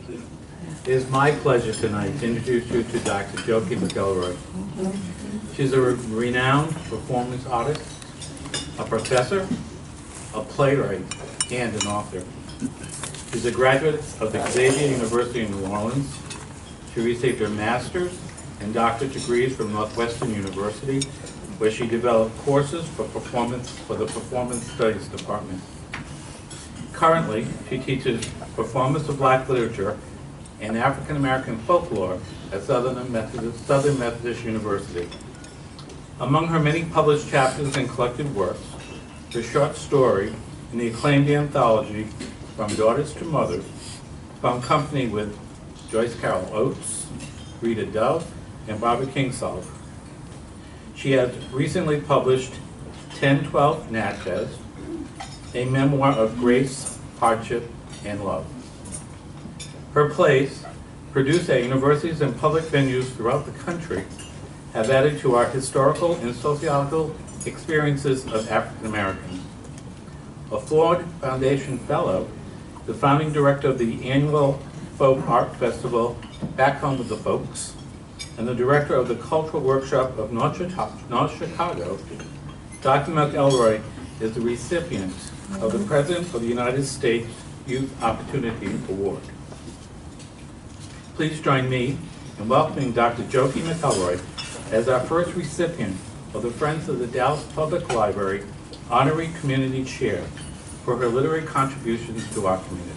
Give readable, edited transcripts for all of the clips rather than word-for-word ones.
It is my pleasure tonight to introduce you to Dr. Njoki McElroy. She's a renowned performance artist, a professor, a playwright, and an author. She's a graduate of the Xavier University in New Orleans. She received her master's and doctorate degrees from Northwestern University, where she developed courses for the Performance Studies Department. Currently, she teaches performance of Black literature and African American folklore at Southern Methodist University. Among her many published chapters and collected works, her short story in the acclaimed anthology From Daughters to Mothers, found company with Joyce Carol Oates, Rita Dove, and Barbara Kingsolver. She has recently published 1012 Natchez, a memoir of grace, hardship, and love. Her plays, produced at universities and public venues throughout the country, have added to our historical and sociological experiences of African Americans. A Ford Foundation Fellow, the founding director of the annual Folk Art Festival, Back Home with the Folks, and the director of the Cultural Workshop of North Chicago, Dr. McElroy is the recipient of the President of the United States Youth Opportunity Award. Please join me in welcoming Dr. Njoki McElroy as our first recipient of the Friends of the Dallas Public Library Honorary Community Chair for her literary contributions to our community.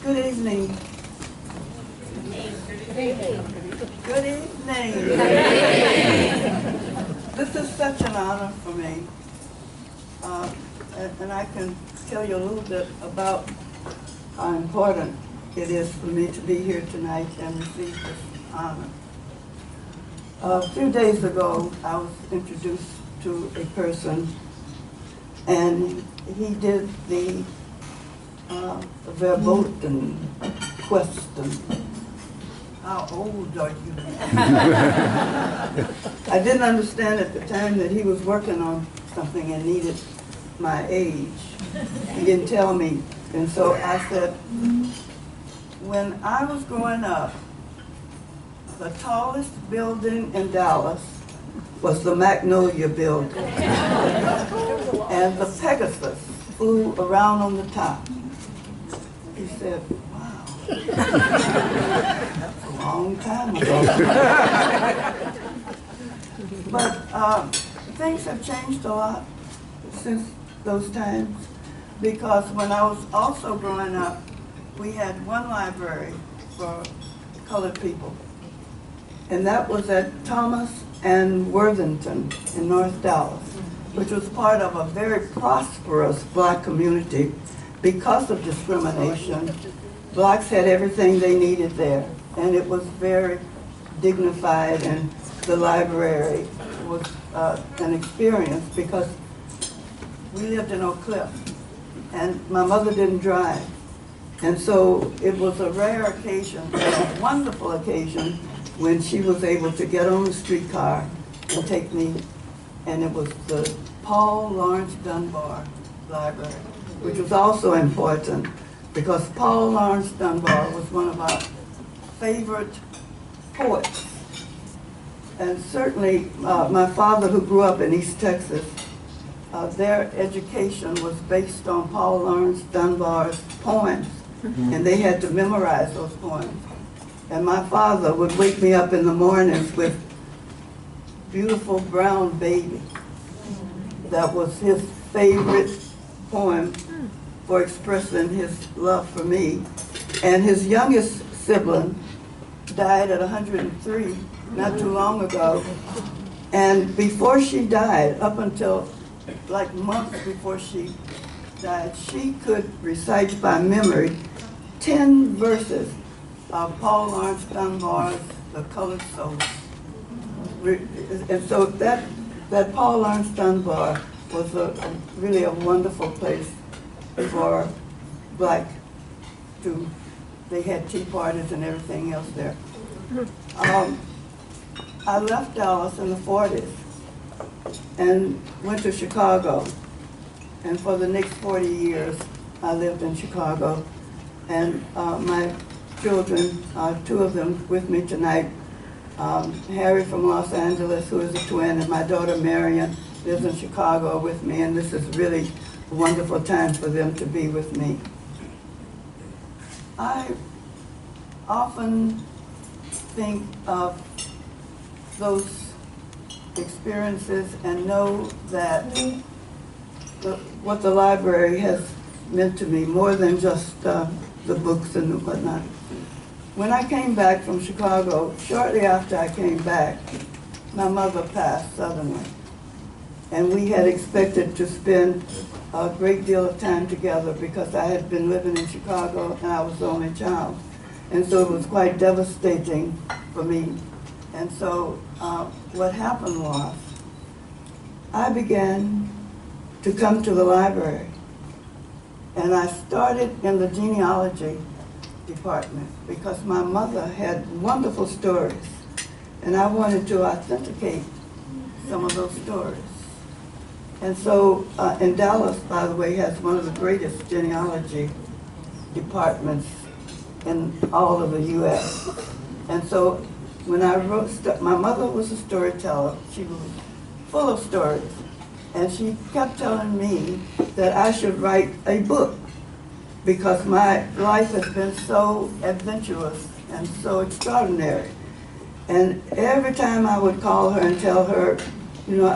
Good evening. Good evening. This is such an honor for me. And I can tell you a little bit about how important it is for me to be here tonight and receive this honor. A few days ago, I was introduced to a person, and he did the verboten question. How old are you? I didn't understand at the time that he was working on something and needed my age. He didn't tell me. And so I said, when I was growing up, the tallest building in Dallas was the Magnolia Building. And the Pegasus flew around on the top. He said, wow, that's a long time ago. But things have changed a lot since those times, because when I was also growing up, we had one library for colored people, and that was at Thomas and Worthington in North Dallas, which was part of a very prosperous Black community. Because of discrimination, Blacks had everything they needed there, and it was very dignified, and the library was an experience because we lived in Oak Cliff, and my mother didn't drive. And so it was a rare occasion, a wonderful occasion, when she was able to get on the streetcar and take me, and it was the Paul Laurence Dunbar Library, which was also important because Paul Laurence Dunbar was one of our favorite poets. And certainly my father, who grew up in East Texas, their education was based on Paul Laurence Dunbar's poems, and they had to memorize those poems. And my father would wake me up in the mornings with Beautiful Brown Baby. That was his favorite poem for expressing his love for me. And his youngest sibling died at 103 not too long ago. And before she died, up until like months before she died, she could recite by memory 10 verses of Paul Laurence Dunbar's The Colored Soul. And so that Paul Laurence Dunbar was really a wonderful place for black to, they had tea parties and everything else there. I left Dallas in the 40s and went to Chicago. And for the next 40 years, I lived in Chicago. And my children, two of them with me tonight, Harry from Los Angeles, who is a twin, and my daughter Marion lives in Chicago with me, and this is really a wonderful time for them to be with me. I often think of those experiences and know that what the library has meant to me, more than just the books and whatnot. When I came back from Chicago, shortly after I came back, my mother passed suddenly. And we had expected to spend a great deal of time together because I had been living in Chicago and I was the only child. And so it was quite devastating for me. And so what happened was, I began to come to the library. And I started in the genealogy department because my mother had wonderful stories. And I wanted to authenticate some of those stories. And so, and Dallas, by the way, has one of the greatest genealogy departments in all of the U.S. And so, when I wrote, my mother was a storyteller. She was full of stories. And she kept telling me that I should write a book because my life has been so adventurous and so extraordinary. And every time I would call her and tell her, you know,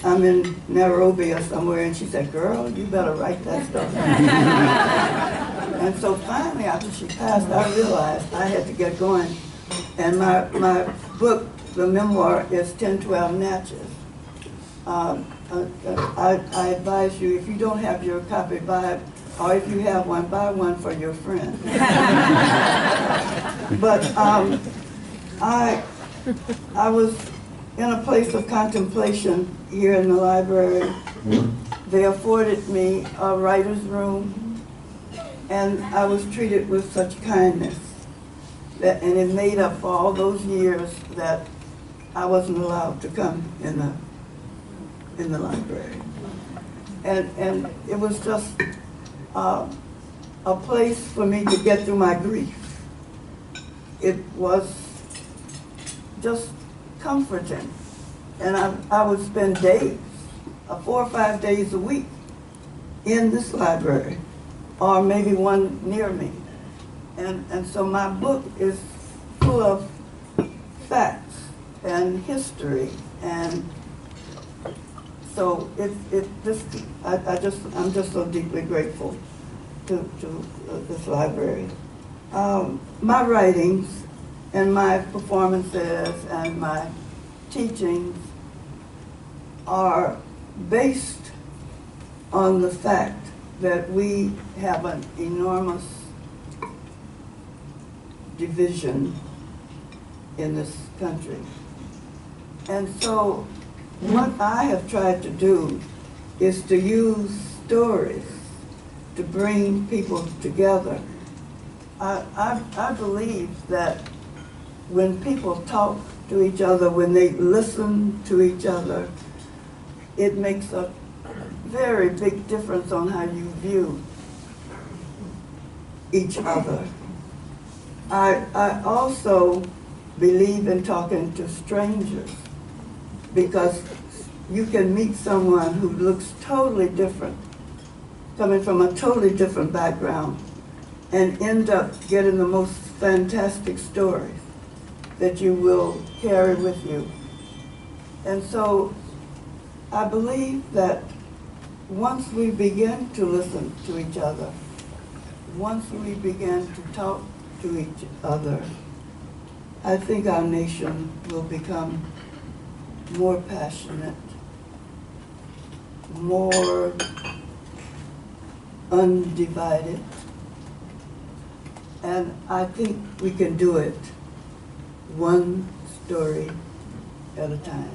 I'm in Nairobi or somewhere, and she said, girl, you better write that stuff. And so finally, after she passed, I realized I had to get going. And my book, the memoir, is 1012 Natchez. I advise you, if you don't have your copy, buy it, or if you have one, buy one for your friend. But I was in a place of contemplation here in the library. They afforded me a writer's room, and I was treated with such kindness. And it made up for all those years that I wasn't allowed to come in the library. And it was just a place for me to get through my grief. It was just comforting. And I would spend days, 4 or 5 days a week in this library, or maybe one near me. And so my book is full of facts and history, and so I'm just so deeply grateful to this library. My writings and my performances and my teachings are based on the fact that we have an enormous division in this country. And so what I have tried to do is to use stories to bring people together. I believe that when people talk to each other, when they listen to each other, it makes a very big difference on how you view each other. I also believe in talking to strangers, because you can meet someone who looks totally different, coming from a totally different background, and end up getting the most fantastic stories that you will carry with you. And so I believe that once we begin to listen to each other, once we begin to talk to each other, I think our nation will become more passionate, more undivided, and I think we can do it one story at a time.